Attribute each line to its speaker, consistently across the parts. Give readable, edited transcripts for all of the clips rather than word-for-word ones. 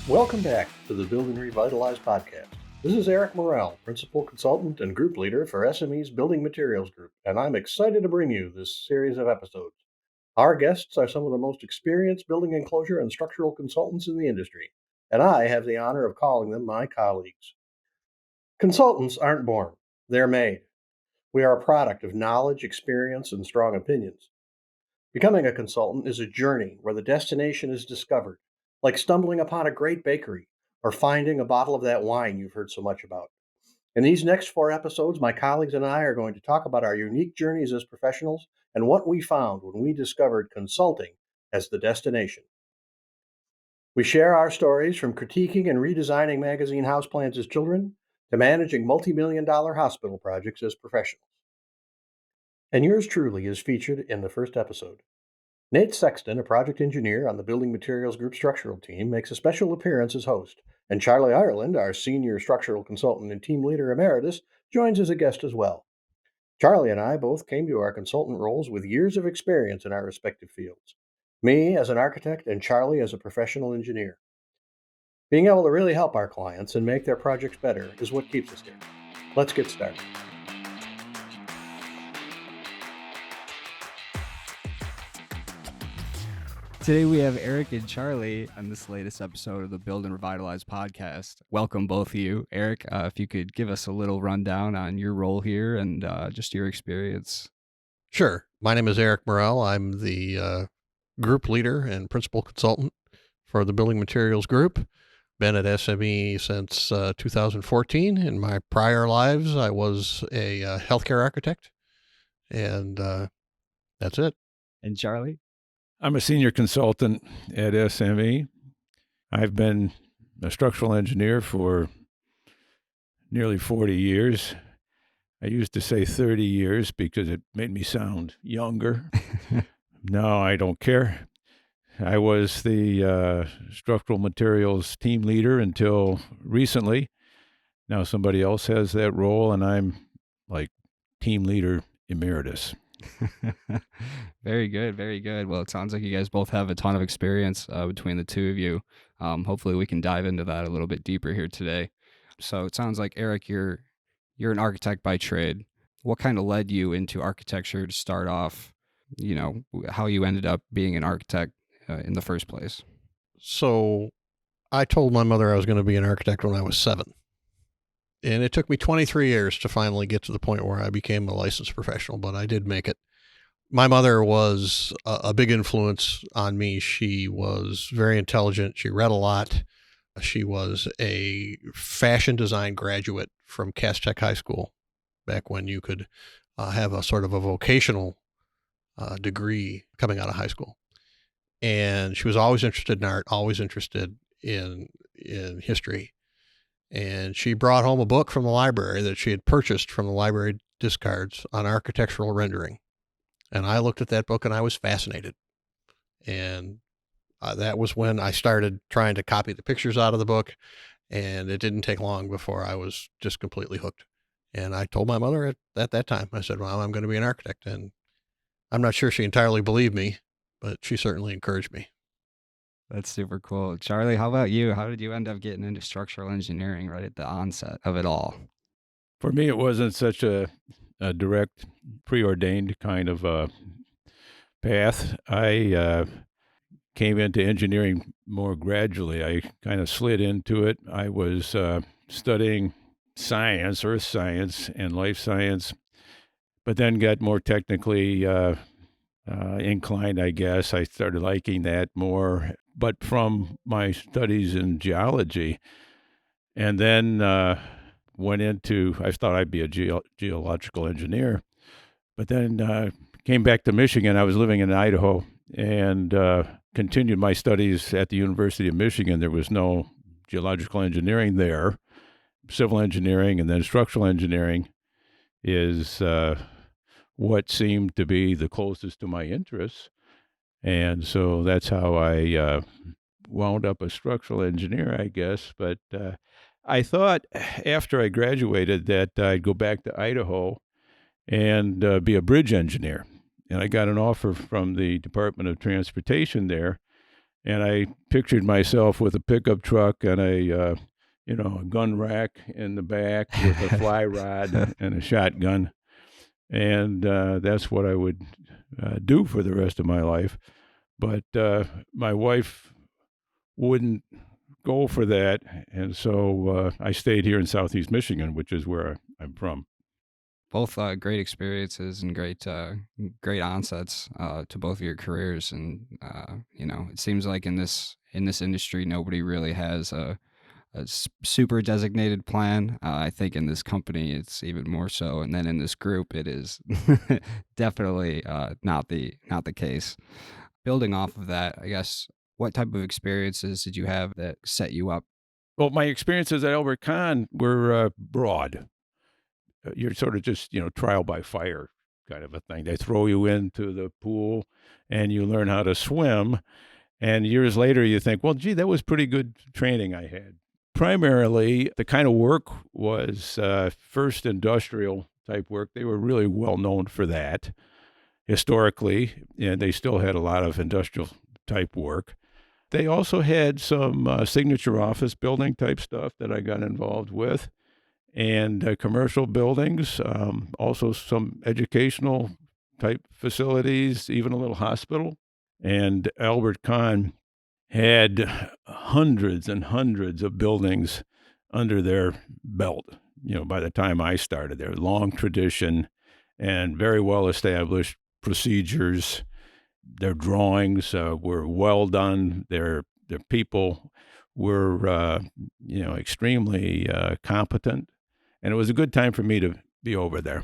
Speaker 1: Welcome back to the Build and Revitalize podcast. This is Eric Murrell, Principal Consultant and Group Leader for SME's Building Materials Group, and I'm excited to bring you this series of episodes. Our guests are some of the most experienced building enclosure and structural consultants in the industry, and I have the honor of calling them my colleagues. Consultants aren't born, they're made. We are a product of knowledge, experience, and strong opinions. Becoming a consultant is a journey where the destination is discovered, like stumbling upon a great bakery or finding a bottle of that wine you've heard so much about. In these next 4 episodes, my colleagues and I are going to talk about our unique journeys as professionals and what we found when we discovered consulting as the destination. We share our stories from critiquing and redesigning magazine houseplans as children to managing multi-million-dollar hospital projects as professionals. And yours truly is featured in the first episode. Nate Sexton, a project engineer on the Building Materials Group structural team, makes a special appearance as host, and Charley Ireland, our senior structural consultant and team leader emeritus, joins as a guest as well. Charley and I both came to our consultant roles with years of experience in our respective fields. Me as an architect and Charley as a professional engineer. Being able to really help our clients and make their projects better is what keeps us here. Let's get started.
Speaker 2: Today we have Eric and Charley on this latest episode of the Build and Revitalize podcast. Welcome, both of you. Eric, if you could give us a little rundown on your role here and just your experience.
Speaker 1: Sure. My name is Eric Murrell. I'm the group leader and principal consultant for the Building Materials Group. Been at SME since 2014. In my prior lives, I was a healthcare architect, and that's it.
Speaker 2: And Charley?
Speaker 3: I'm a senior consultant at SME. I've been a structural engineer for nearly 40 years. I used to say 30 years because it made me sound younger. No, I don't care. I was the structural materials team leader until recently. Now somebody else has that role, and I'm like team leader emeritus.
Speaker 2: Very good, very good. Well, it sounds like you guys both have a ton of experience between the two of you. Hopefully we can dive into that a little bit deeper here today. So it sounds like, Eric, you're an architect by trade. What kind of led you into architecture to start off, how you ended up being an architect in the first place?
Speaker 1: So I told my mother I was going to be an architect when I was 7. And it took me 23 years to finally get to the point where I became a licensed professional, but I did make it. My mother was a big influence on me. She was very intelligent. She read a lot. She was a fashion design graduate from Cass Tech High School, back when you could have a sort of a vocational degree coming out of high school. And she was always interested in art, always interested in history. And she brought home a book from the library that she had purchased from the library discards on architectural rendering. And I looked at that book and I was fascinated. And that was when I started trying to copy the pictures out of the book. And it didn't take long before I was just completely hooked. And I told my mother at that time, I said, well, I'm going to be an architect. And I'm not sure she entirely believed me, but she certainly encouraged me.
Speaker 2: That's super cool. Charley, how about you? How did you end up getting into structural engineering right at the onset of it all?
Speaker 3: For me, it wasn't such a direct, preordained kind of path. I came into engineering more gradually. I kind of slid into it. I was studying science, earth science, and life science, but then got more technically inclined, I guess. I started liking that more, but from my studies in geology, and then I thought I'd be a geological engineer, but then came back to Michigan. I was living in Idaho and continued my studies at the University of Michigan. There was no geological engineering there. Civil engineering and then structural engineering is what seemed to be the closest to my interests. And so that's how I wound up a structural engineer, I guess. But I thought after I graduated that I'd go back to Idaho and be a bridge engineer. And I got an offer from the Department of Transportation there and I pictured myself with a pickup truck and a gun rack in the back with a fly rod and a shotgun, and that's what I would do for the rest of my life. But my wife wouldn't go for that, and so I stayed here in Southeast Michigan, which is where I'm from.
Speaker 2: Both great experiences and great onsets to both of your careers. And it seems like in this industry, nobody really has a super designated plan. I think in this company, it's even more so, and then in this group, it is definitely not the case. Building off of that, I guess, what type of experiences did you have that set you up?
Speaker 3: Well, my experiences at Albert Kahn were broad. You're sort of just, trial by fire kind of a thing. They throw you into the pool and you learn how to swim. And years later, you think, well, gee, that was pretty good training I had. Primarily, the kind of work was first industrial type work. They were really well known for that historically, and they still had a lot of industrial type work. They also had some signature office building type stuff that I got involved with, and commercial buildings, also some educational type facilities, even a little hospital. And Albert Kahn had hundreds and hundreds of buildings under their belt. By the time I started there, long tradition and very well established procedures. Their drawings were well done. Their people were, extremely competent. And it was a good time for me to be over there.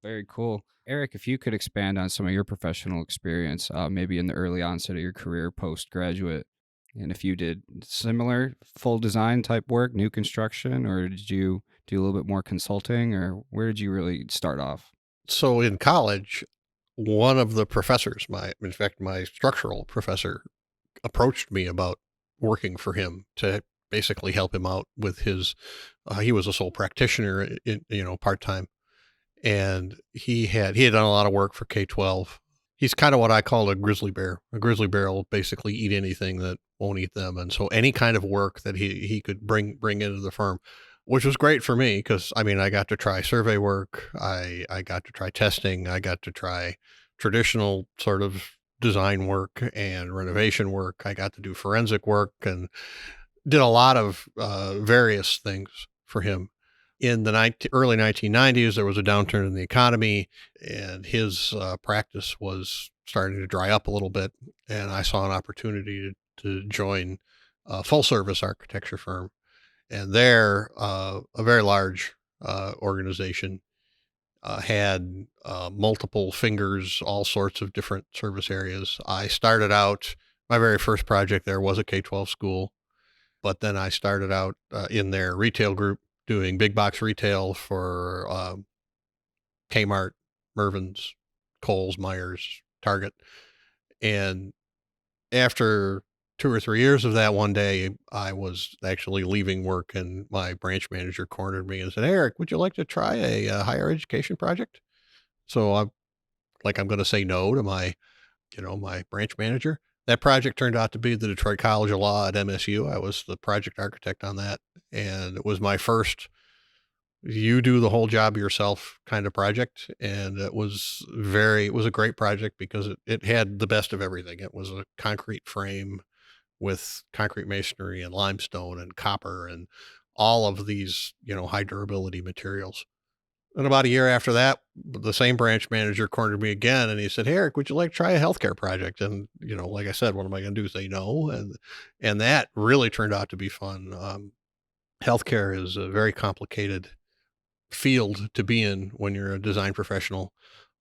Speaker 2: Very cool. Eric, if you could expand on some of your professional experience, maybe in the early onset of your career postgraduate, and if you did similar full design type work, new construction, or did you do a little bit more consulting, or where did you really start off?
Speaker 1: So in college, one of the professors, my structural professor, approached me about working for him to basically help him out with his, he was a sole practitioner, part-time. And he had done a lot of work for K-12. He's kind of what I call a grizzly bear. A grizzly bear will basically eat anything that won't eat them. And so any kind of work that he could bring into the firm, which was great for me because, I got to try survey work. I got to try testing. I got to try traditional sort of design work and renovation work. I got to do forensic work and did a lot of various things for him. In the early 1990s, there was a downturn in the economy, and his practice was starting to dry up a little bit. And I saw an opportunity to join a full-service architecture firm. And there, a very large organization had multiple fingers, all sorts of different service areas. I started out, my very first project there was a K-12 school, but then I started out in their retail group, doing big box retail for Kmart, Mervyn's, Kohl's, Myers, Target. And after 2 or 3 years of that, one day I was actually leaving work and my branch manager cornered me and said, Eric, would you like to try a higher education project? So I'm going to say no to my branch manager. That project turned out to be the Detroit College of Law at MSU. I was the project architect on that. And it was my first, you do the whole job yourself kind of project. And it was a great project because it had the best of everything. It was a concrete frame with concrete masonry and limestone and copper and all of these, high durability materials. And about a year after that, the same branch manager cornered me again, and he said, hey, Eric, would you like to try a healthcare project? And, like I said, what am I going to do? Say no? And that really turned out to be fun. Healthcare is a very complicated field to be in when you're a design professional.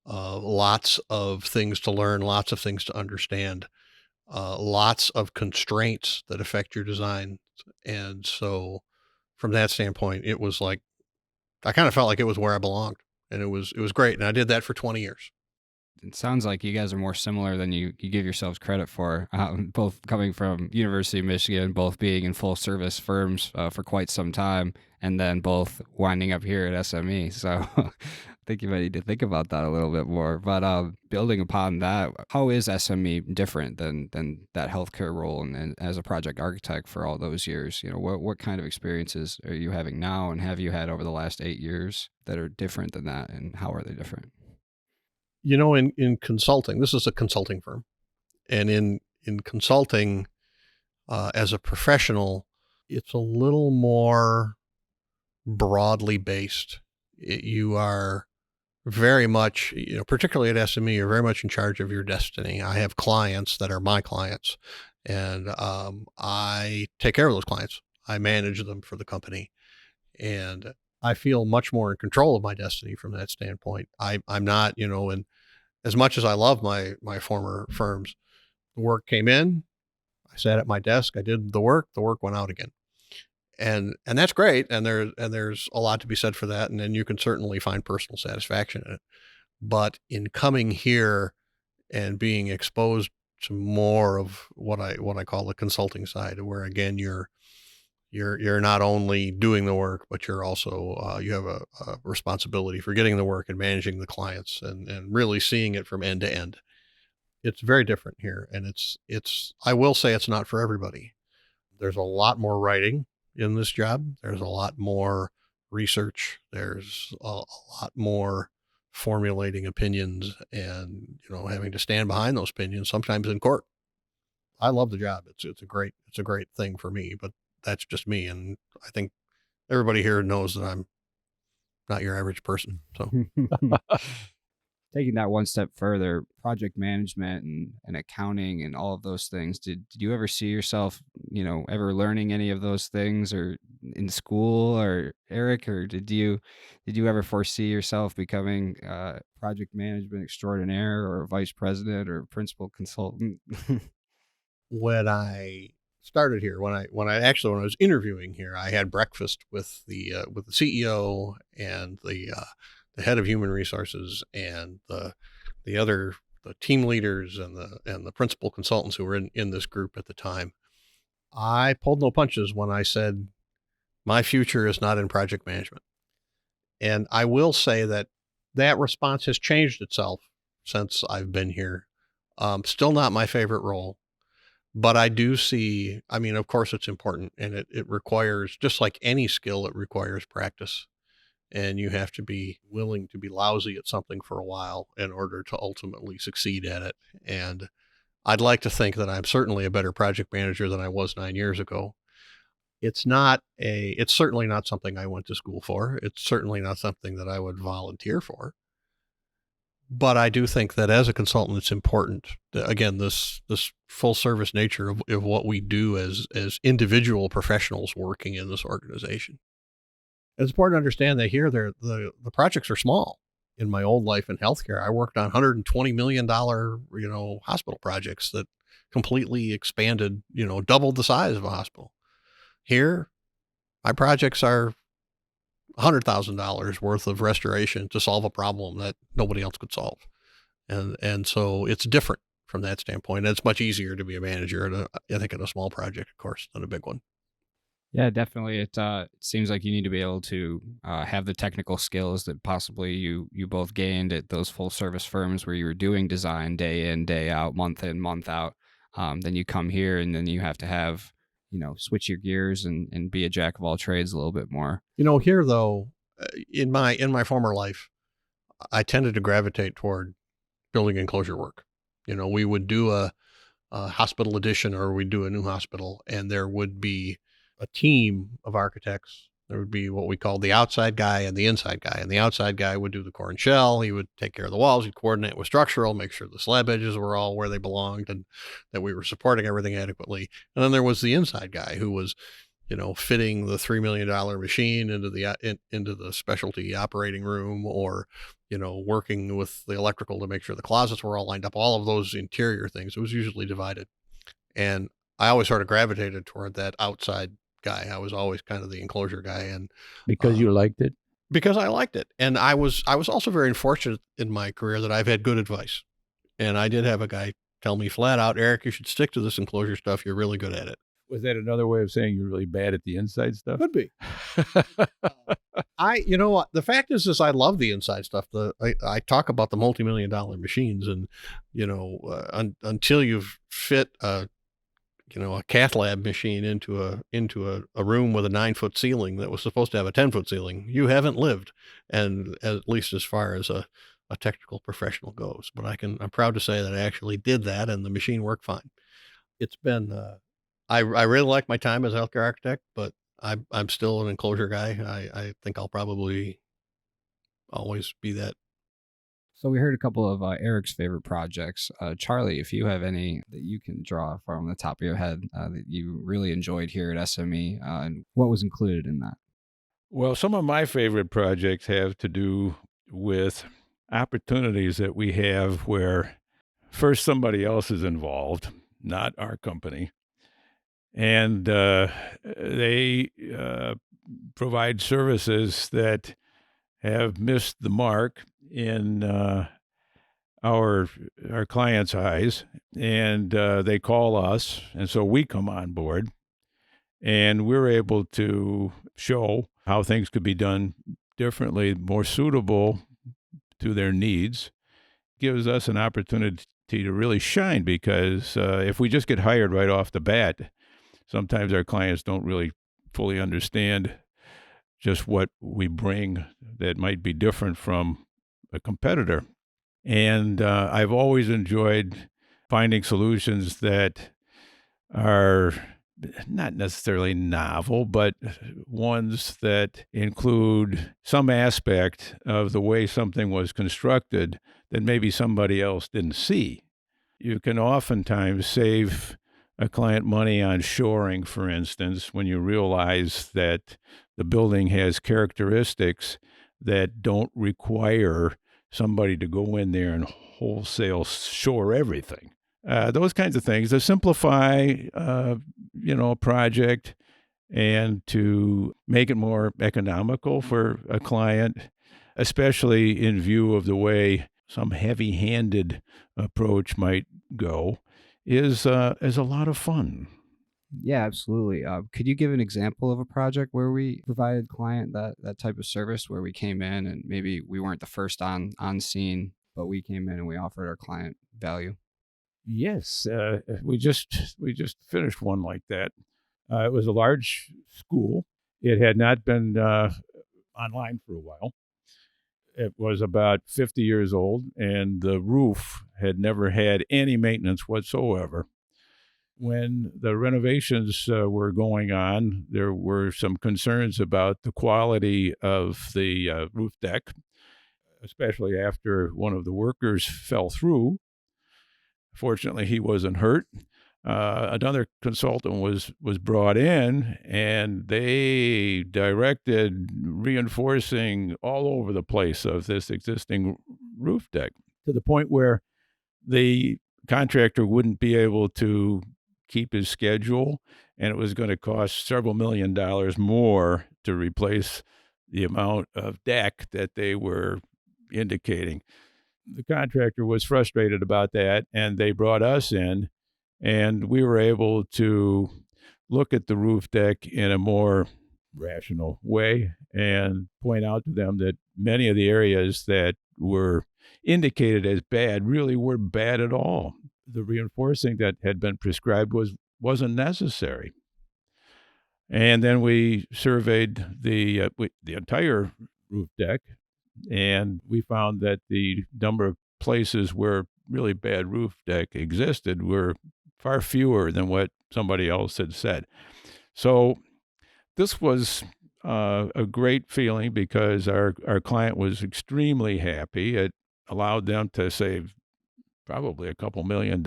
Speaker 1: Lots of things to learn, lots of things to understand, lots of constraints that affect your design. And so from that standpoint, it was like, I kind of felt like it was where I belonged, and it was great. And I did that for 20 years.
Speaker 2: It sounds like you guys are more similar than you give yourselves credit for, both coming from University of Michigan, both being in full service firms for quite some time, and then both winding up here at SME. So think you might need to think about that a little bit more. But building upon that, how is SME different than that healthcare role and as a project architect for all those years? What kind of experiences are you having now, and have you had over the last 8 years that are different than that, and how are they different?
Speaker 1: In consulting, this is a consulting firm, and in consulting, as a professional, it's a little more broadly based. You are very much, particularly at SME, you're very much in charge of your destiny. I have clients that are my clients, and I take care of those clients. I manage them for the company, and I feel much more in control of my destiny from that standpoint. I'm not, and as much as I love my former firms, the work came in, I sat at my desk, I did the work went out again. And that's great. And there's a lot to be said for that. And then you can certainly find personal satisfaction in it. But in coming here and being exposed to more of what I call the consulting side, where again, you're not only doing the work, but you're also, you have a responsibility for getting the work and managing the clients and really seeing it from end to end. It's very different here. And I will say it's not for everybody. There's a lot more writing in this job. There's a lot more research. There's a lot more formulating opinions and, having to stand behind those opinions, sometimes in court. I love the job. It's a great thing for me, but that's just me. And I think everybody here knows that I'm not your average person. So
Speaker 2: Taking that one step further, project management and accounting and all of those things, did you ever see yourself, ever learning any of those things or in school, or Eric, or did you ever foresee yourself becoming project management extraordinaire or vice president or principal consultant?
Speaker 1: when I started here, when I was interviewing here, I had breakfast with the CEO and the head of human resources and the team leaders and the principal consultants who were in this group at the time. I pulled no punches when I said my future is not in project management. And I will say that response has changed itself since I've been here. Still not my favorite role, but I do see, of course it's important, and it requires, just like any skill, it requires practice. And you have to be willing to be lousy at something for a while in order to ultimately succeed at it. And I'd like to think that I'm certainly a better project manager than I was 9 years ago. It's certainly not something I went to school for. It's certainly not something that I would volunteer for. But I do think that as a consultant, it's important that, again, this full service nature of what we do as individual professionals working in this organization. It's important to understand that here, the projects are small. In my old life in healthcare, I worked on $120 million, hospital projects that completely expanded, doubled the size of a hospital. Here, my projects are $100,000 worth of restoration to solve a problem that nobody else could solve. And so it's different from that standpoint. And it's much easier to be a manager I think at a small project, of course, than a big one.
Speaker 2: Yeah, definitely. It seems like you need to be able to have the technical skills that possibly you both gained at those full service firms where you were doing design day in, day out, month in, month out. Then you come here and then you have to have, switch your gears and be a jack of all trades a little bit more.
Speaker 1: Here though, in my former life, I tended to gravitate toward building enclosure work. We would do a hospital addition, or we'd do a new hospital, and there would be a team of architects. There would be what we called the outside guy and the inside guy. And the outside guy would do the core and shell. He would take care of the walls. He'd coordinate with structural, make sure the slab edges were all where they belonged and that we were supporting everything adequately. And then there was the inside guy who was, fitting the $3 million machine into the specialty operating room, or, working with the electrical to make sure the closets were all lined up, all of those interior things. It was usually divided. And I always sort of gravitated toward that outside guy. I was always kind of the enclosure guy. And
Speaker 3: because you liked it?
Speaker 1: Because I liked it. And I was also very fortunate in my career that I've had good advice. And I did have a guy tell me flat out, Eric, you should stick to this enclosure stuff. You're really good at it.
Speaker 3: Was that another way of saying you're really bad at the inside stuff?
Speaker 1: Could be. You know what? The fact is I love the inside stuff. I talk about the multi-million-dollar machines, and until you've fit a cath lab machine into a room with a 9-foot ceiling that was supposed to have a 10-foot ceiling, you haven't lived, and at least as far as a technical professional goes. But I'm proud to say that I actually did that, and the machine worked fine. It's been I really like my time as a healthcare architect, but I'm still an enclosure guy. I think I'll probably always be that.
Speaker 2: So we heard a couple of Eric's favorite projects. Charley, if you have any that you can draw from the top of your head that you really enjoyed here at SME, and what was included in that?
Speaker 3: Well, some of my favorite projects have to do with opportunities that we have where first somebody else is involved, not our company, and they provide services that have missed the mark in our clients' eyes, and they call us, and so we come on board, and we're able to show how things could be done differently, more suitable to their needs. Gives us an opportunity to really shine, because if we just get hired right off the bat, sometimes our clients don't really fully understand just what we bring that might be different from a competitor. And I've always enjoyed finding solutions that are not necessarily novel, but ones that include some aspect of the way something was constructed that maybe somebody else didn't see. You can oftentimes save a client money on shoring, for instance, when you realize that the building has characteristics that don't require somebody to go in there and wholesale shore everything. Those kinds of things to simplify, a project and to make it more economical for a client, especially in view of the way some heavy-handed approach might go, is a lot of fun.
Speaker 2: Yeah, absolutely. Could you give an example of a project where we provided client that type of service, where we came in and maybe we weren't the first on scene, but we came in and we offered our client value?
Speaker 3: Yes, we just finished one like that. It was a large school. It had not been online for a while. It was about 50 years old, and the roof had never had any maintenance whatsoever. When the renovations were going on, there were some concerns about the quality of the roof deck, especially after one of the workers fell through. Fortunately, he wasn't hurt. Another consultant was brought in, and they directed reinforcing all over the place of this existing roof deck, to the point where the contractor wouldn't be able to keep his schedule, and it was going to cost several $1 million more to replace the amount of deck that they were indicating. The contractor was frustrated about that, and they brought us in, and we were able to look at the roof deck in a more rational way and point out to them that many of the areas that were indicated as bad really weren't bad at all. The reinforcing that had been prescribed wasn't necessary. And then we surveyed the entire roof deck, and we found that the number of places where really bad roof deck existed were far fewer than what somebody else had said. So this was a great feeling, because our client was extremely happy. It allowed them to save probably a couple $1 million.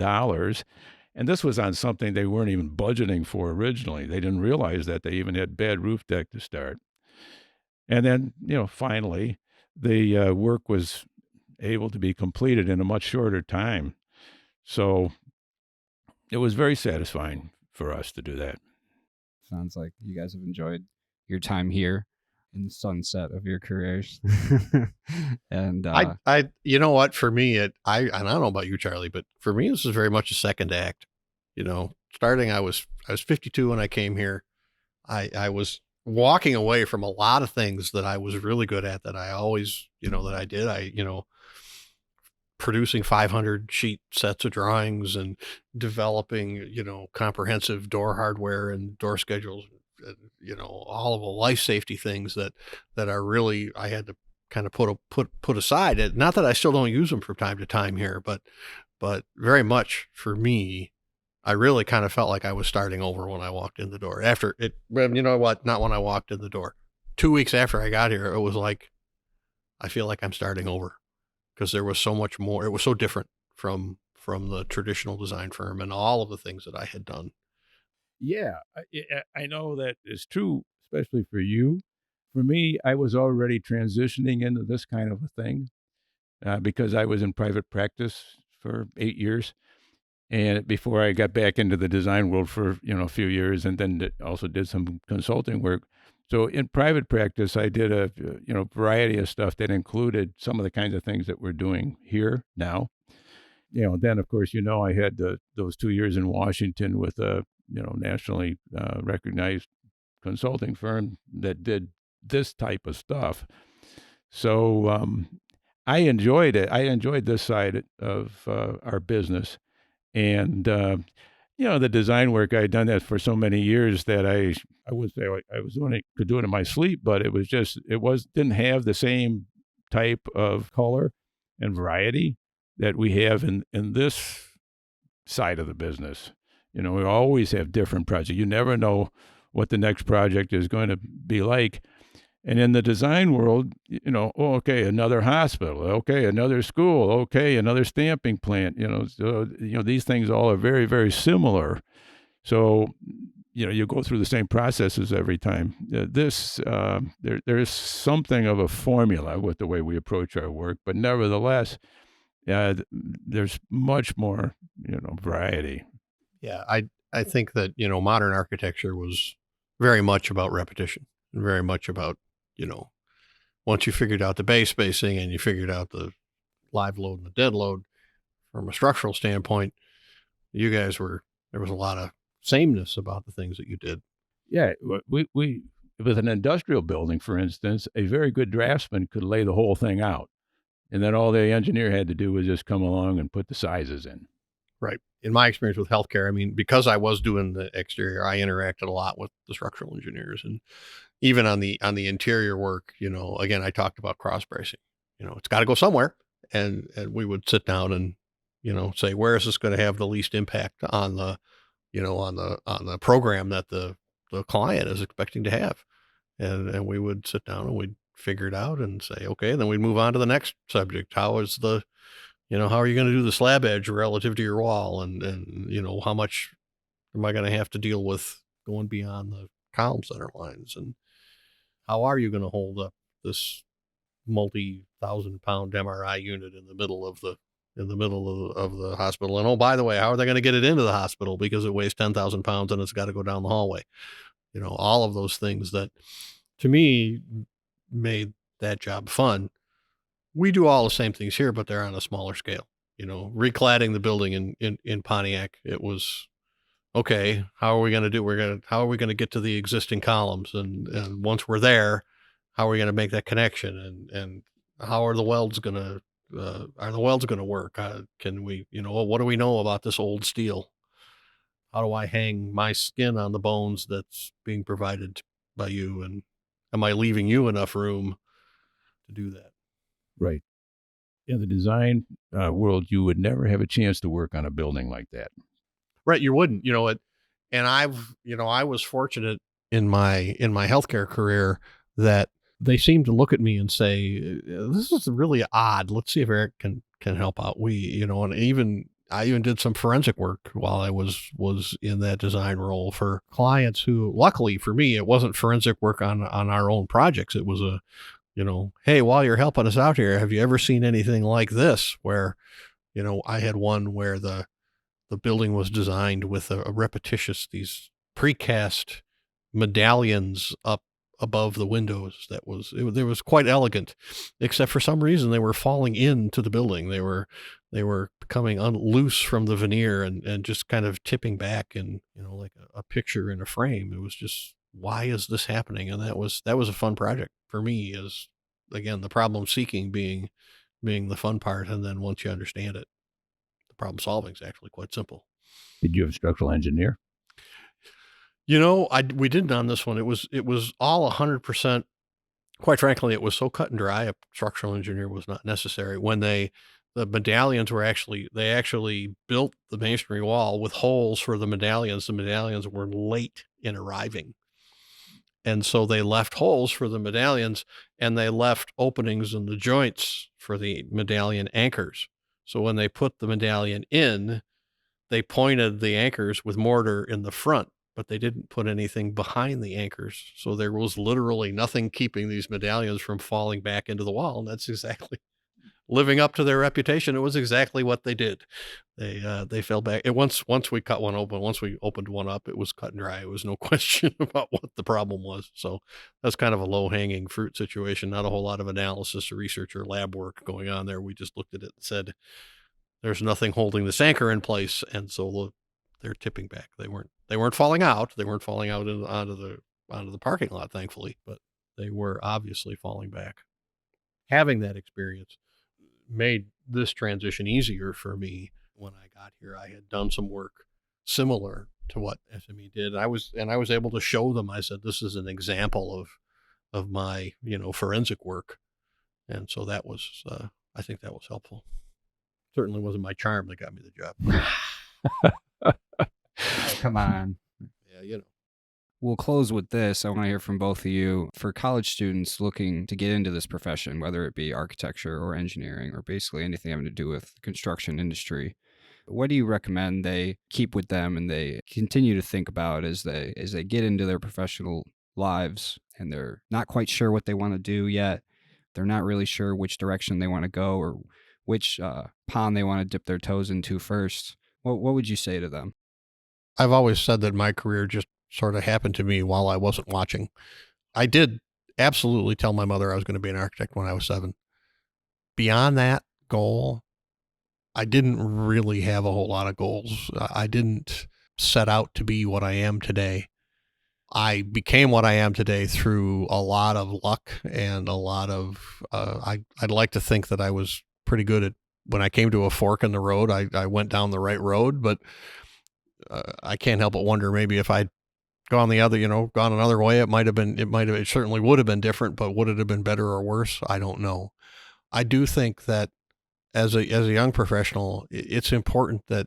Speaker 3: And this was on something they weren't even budgeting for originally. They didn't realize that they even had bad roof deck to start. And then, finally, the work was able to be completed in a much shorter time. So it was very satisfying for us to do that.
Speaker 2: Sounds like you guys have enjoyed your time here in the sunset of your careers. And
Speaker 1: I you know what, for me, I don't know about you, Charley, but for me, this is very much a second act. starting, I was 52 when I came here. I was walking away from a lot of things that I was really good at, that I always, that I did. Producing 500 sheet sets of drawings and developing, comprehensive door hardware and door schedules, and, all of the life safety things that are really, I had to kind of put aside. Not that I still don't use them from time to time here, but very much for me, I really kind of felt like I was starting over when I walked in the door. After it, well, you know what? Not when I walked in the door. 2 weeks after I got here, it was like, I feel like I'm starting over, because there was so much more. It was so different from the traditional design firm and all of the things that I had done.
Speaker 3: Yeah, I know that is true, especially for you. For me, I was already transitioning into this kind of a thing because I was in private practice for 8 years. And before I got back into the design world for, a few years, and then also did some consulting work. So in private practice, I did a, variety of stuff that included some of the kinds of things that we're doing here now. Then of course, I had those 2 years in Washington with a, nationally recognized consulting firm that did this type of stuff. So I enjoyed it. I enjoyed this side of our business. And, the design work, I had done that for so many years that I would say I was could do it in my sleep, but didn't have the same type of color and variety that we have in this side of the business. We always have different projects. You never know what the next project is going to be like. And in the design world, okay, another hospital, okay, another school, okay, another stamping plant, so, these things all are very, very similar. So, you go through the same processes every time. There is something of a formula with the way we approach our work, but nevertheless, there's much more, variety.
Speaker 1: Yeah, I think that, modern architecture was very much about repetition, and very much about, once you figured out the base spacing and you figured out the live load and the dead load from a structural standpoint, there was a lot of sameness about the things that you did.
Speaker 3: Yeah, we with an industrial building, for instance, a very good draftsman could lay the whole thing out. And then all the engineer had to do was just come along and put the sizes in.
Speaker 1: Right. In my experience with healthcare, I mean, because I was doing the exterior, I interacted a lot with the structural engineers, and even on the interior work, again, I talked about cross bracing. It's got to go somewhere, and we would sit down and, say, where is this going to have the least impact on the, on the program that the client is expecting to have, and we would sit down and we'd figure it out and say, okay, then we'd move on to the next subject. How is the how are you going to do the slab edge relative to your wall? And how much am I going to have to deal with going beyond the column center lines? And how are you going to hold up this multi-1,000-pound MRI unit in the middle of the hospital? And, oh, by the way, how are they going to get it into the hospital because it weighs 10,000 pounds and it's got to go down the hallway? All of those things that, to me, made that job fun. We do all the same things here, but they're on a smaller scale. Recladding the building in Pontiac, it was, okay, how are we going to do? How are we going to get to the existing columns? And once we're there, how are we going to make that connection? And how are the welds going to work? Can we, what do we know about this old steel? How do I hang my skin on the bones that's being provided by you? And am I leaving you enough room to do that?
Speaker 3: Right. In the design world, you would never have a chance to work on a building like that.
Speaker 1: Right. You wouldn't, and I was fortunate in my healthcare career that they seemed to look at me and say, this is really odd. Let's see if Eric can help out. And I even did some forensic work while I was in that design role for clients who, luckily for me, it wasn't forensic work on our own projects. It was hey, while you're helping us out here, have you ever seen anything like this? Where, I had one where the building was designed with a repetitious, these precast medallions up above the windows. It was quite elegant, except for some reason they were falling into the building. They were becoming loose from the veneer and just kind of tipping back and, like a picture in a frame. It was just, why is this happening? And that was a fun project for me, as again, the problem seeking being the fun part. And then once you understand it, the problem solving is actually quite simple.
Speaker 3: Did you have a structural engineer?
Speaker 1: We didn't on this one. It was all 100%. Quite frankly, it was so cut and dry. A structural engineer was not necessary. When the medallions they actually built the masonry wall with holes for the medallions. The medallions were late in arriving. And so they left holes for the medallions, and they left openings in the joints for the medallion anchors. So when they put the medallion in, they pointed the anchors with mortar in the front, but they didn't put anything behind the anchors. So there was literally nothing keeping these medallions from falling back into the wall. And that's exactly, living up to their reputation, it was exactly what they did. They fell back. Once we cut one open, once we opened one up, it was cut and dry. It was no question about what the problem was. So that's kind of a low-hanging fruit situation. Not a whole lot of analysis or research or lab work going on there. We just looked at it and said, there's nothing holding this anchor in place, and so they're tipping back. They weren't falling out. They weren't falling out onto the parking lot, thankfully, but they were obviously falling back. Having that experience made this transition easier for me. When I got here, I had done some work similar to what SME did. I was able to show them. I said, this is an example of my, forensic work. And so that was, I think that was helpful. Certainly wasn't my charm that got me the job.
Speaker 2: Come on.
Speaker 1: Yeah,
Speaker 2: We'll close with this. I want to hear from both of you. For college students looking to get into this profession, whether it be architecture or engineering or basically anything having to do with the construction industry, what do you recommend they keep with them and they continue to think about as they get into their professional lives and they're not quite sure what they want to do yet? They're not really sure which direction they want to go or which pond they want to dip their toes into first. What would you say to them?
Speaker 1: I've always said that my career just sort of happened to me while I wasn't watching. I did absolutely tell my mother I was going to be an architect when I was 7. Beyond that goal, I didn't really have a whole lot of goals. I didn't set out to be what I am today. I became what I am today through a lot of luck and a lot of, I'd like to think that I was pretty good at, when I came to a fork in the road, I went down the right road, but I can't help but wonder maybe if I'd gone gone another way, it certainly would have been different, but would it have been better or worse? I don't know. I do think that as a young professional, it's important that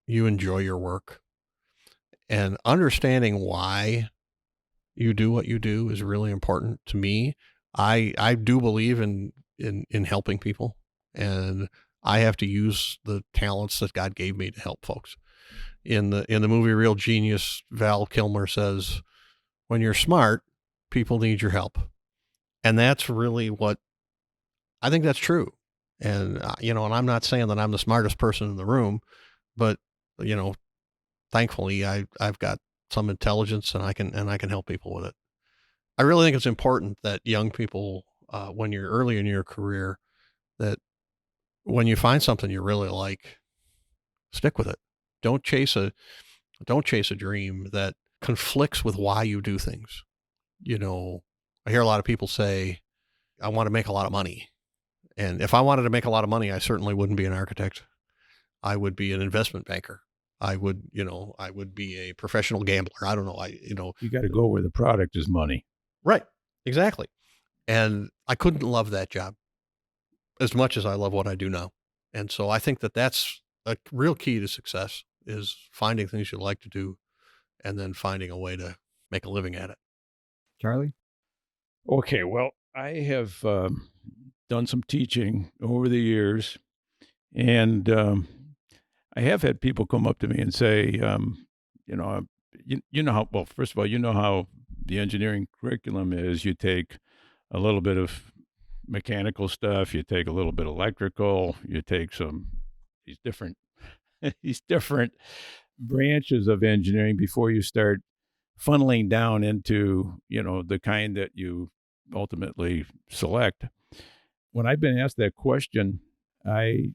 Speaker 1: you enjoy your work, and understanding why you do what you do is really important to me. I do believe in helping people, and I have to use the talents that God gave me to help folks. In the movie Real Genius, Val Kilmer says, when you're smart, people need your help. And that's really what I think that's true. And, and I'm not saying that I'm the smartest person in the room, but, thankfully I've got some intelligence and I can help people with it. I really think it's important that young people, when you're early in your career, that when you find something you really like, stick with it. Don't chase a dream that conflicts with why you do things. I hear a lot of people say, I want to make a lot of money. And if I wanted to make a lot of money, I certainly wouldn't be an architect. I would be an investment banker. I would be a professional gambler. I don't know.
Speaker 3: You got to go where the product is money.
Speaker 1: Right. Exactly. And I couldn't love that job as much as I love what I do now. And so I think that that's a real key to success, is finding things you like to do and then finding a way to make a living at it.
Speaker 2: Charlie?
Speaker 3: Okay, well, I have done some teaching over the years, and I have had people come up to me and say, you know how, well, first of all, you know how the engineering curriculum is. You take a little bit of mechanical stuff, you take a little bit of electrical, you take these different branches of engineering before you start funneling down into, the kind that you ultimately select. When I've been asked that question, I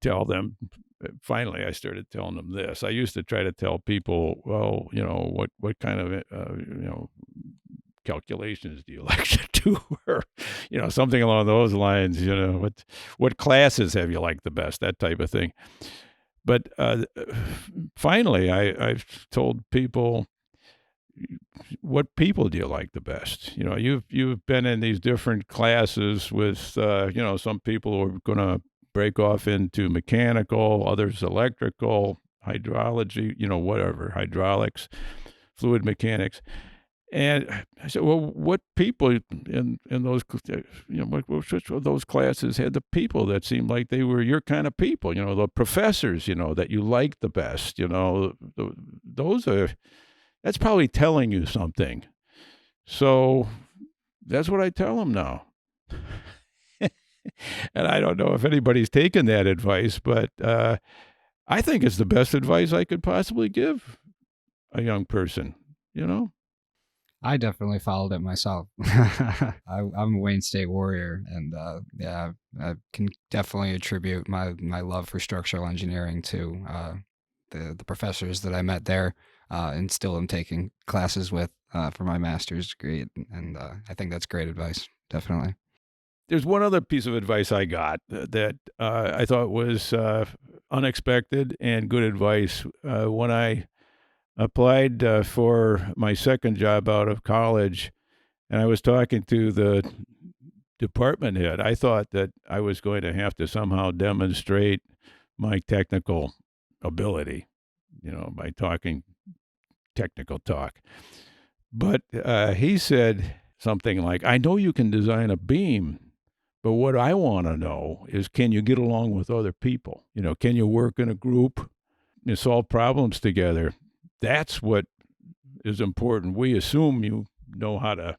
Speaker 3: tell them, finally, I started telling them this. I used to try to tell people, well, what kind of, calculations do you like to do? Or, something along those lines, what classes have you liked the best? That type of thing. But finally, I've told people, what people do you like the best? You've been in these different classes with, some people who are going to break off into mechanical, others electrical, hydrology, whatever, hydraulics, fluid mechanics. And I said, well, what people in those, which of those classes had the people that seemed like they were your kind of people, the professors, that you liked the best, that's probably telling you something. So that's what I tell them now. And I don't know if anybody's taken that advice, but I think it's the best advice I could possibly give a young person,
Speaker 2: I definitely followed it myself. I'm a Wayne State Warrior, and I can definitely attribute my love for structural engineering to the professors that I met there, and still am taking classes with for my master's degree, and I think that's great advice, definitely.
Speaker 3: There's one other piece of advice I got that I thought was unexpected and good advice. When I applied for my second job out of college, and I was talking to the department head, I thought that I was going to have to somehow demonstrate my technical ability, by talking technical talk. But he said something like, I know you can design a beam, but what I want to know is, can you get along with other people? Can you work in a group and solve problems together? That's what is important. We assume you know how to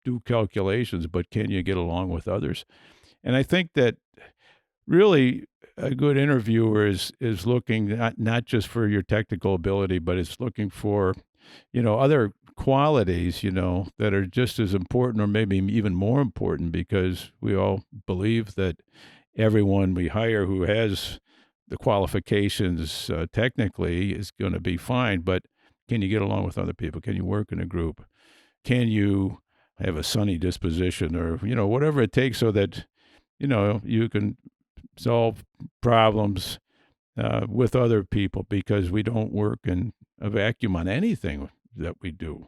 Speaker 3: do calculations, but can you get along with others? And I think that really a good interviewer is looking not just for your technical ability, but it's looking for, other qualities, that are just as important or maybe even more important, because we all believe that everyone we hire who has the qualifications technically is going to be fine, but can you get along with other people? Can you work in a group? Can you have a sunny disposition, or, whatever it takes so that, you can solve problems with other people, because we don't work in a vacuum on anything that we do.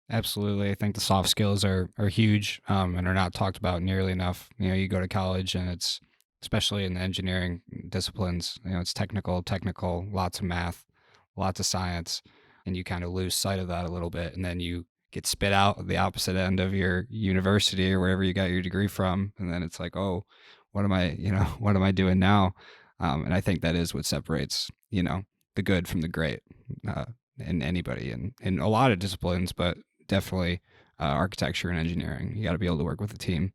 Speaker 2: Absolutely. I think the soft skills are huge, and are not talked about nearly enough. You go to college and it's, especially in the engineering disciplines, it's technical, lots of math, lots of science, and you kind of lose sight of that a little bit. And then you get spit out at the opposite end of your university or wherever you got your degree from. And then it's like, oh, what am I, what am I doing now? And I think that is what separates, the good from the great, in anybody, in a lot of disciplines, but definitely architecture and engineering. You got to be able to work with a team.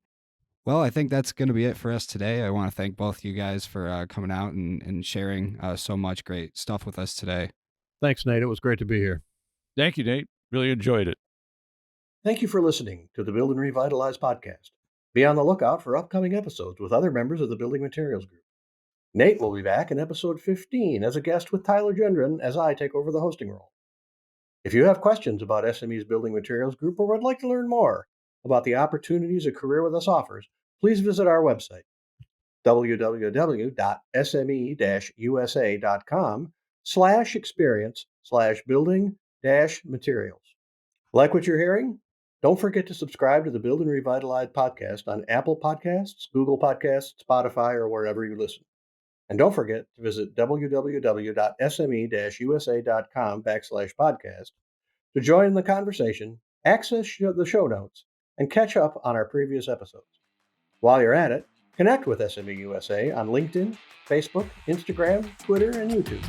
Speaker 2: Well, I think that's going to be it for us today. I want to thank both you guys for coming out and sharing so much great stuff with us today.
Speaker 1: Thanks, Nate. It was great to be here.
Speaker 3: Thank you, Nate. Really enjoyed it.
Speaker 1: Thank you for listening to the Build and Revitalize podcast. Be on the lookout for upcoming episodes with other members of the Building Materials Group. Nate will be back in episode 15 as a guest with Tyler Gendron as I take over the hosting role. If you have questions about SME's Building Materials Group or would like to learn more about the opportunities a career with us offers, please visit our website, www.sme-usa.com/experience/building-materials. Like what you're hearing? Don't forget to subscribe to the Build and Revitalize podcast on Apple Podcasts, Google Podcasts, Spotify, or wherever you listen. And don't forget to visit www.sme-usa.com/podcast to join the conversation, access the show notes, and catch up on our previous episodes. While you're at it, connect with SME USA on LinkedIn, Facebook, Instagram, Twitter, and YouTube.